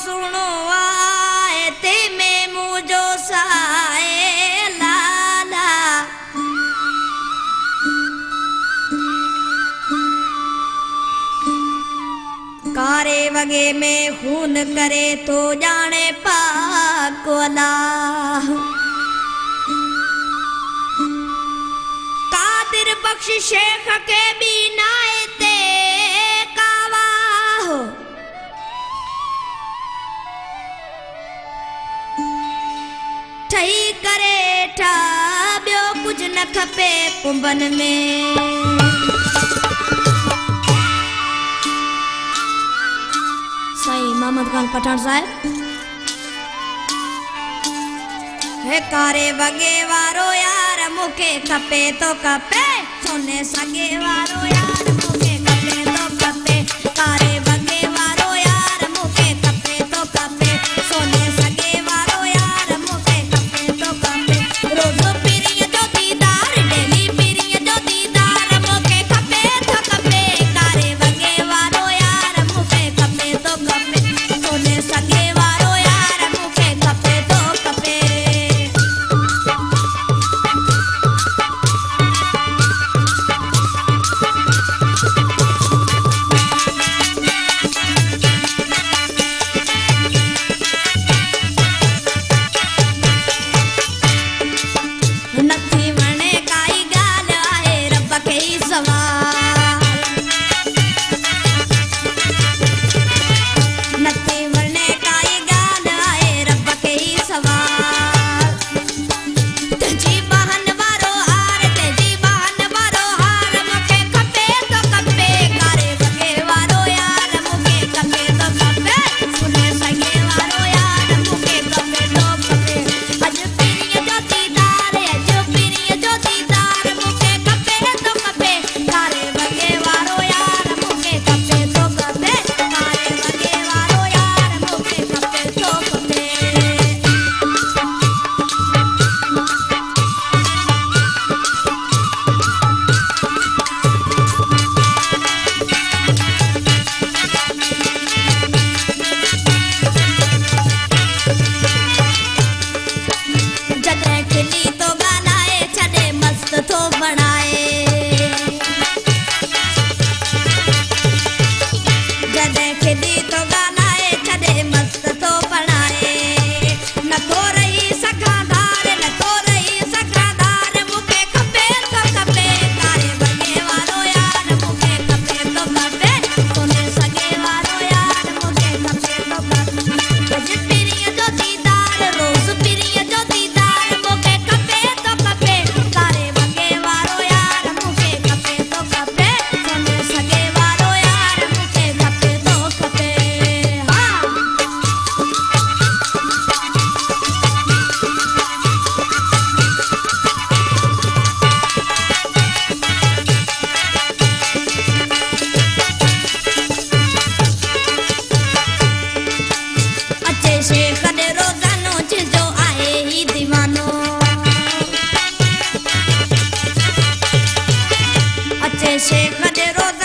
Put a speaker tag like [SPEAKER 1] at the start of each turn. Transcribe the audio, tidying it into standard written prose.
[SPEAKER 1] सुनो आए ते में मुझो साए लाला कारे वगे में खून करे तो जाने पाक अल्लाह कादिर बख्श शेख के भी नाए ते कावा हो ठही करे ठा ॿियो कुछ न खपे कुंभन में सही मोहम्मद खान पठान साहब हे कारे वगे वारो यार मुखे खपे तो खपे सोने सगे वारो यार मुखे खपे तो खपे कारे वगे वारो यार मुखे खपे तो खपे सोने सगे वारो यार मुखे खपे तो खपे रोज पीरिय जो दीदार डेली पीरिय जो दीदार मुखे खपे तो खपे कारे वगे वारो यार मुखे खपे तो खपे सोने सगे वारो यार मुखे खपे तो खपे शेख दे रोज़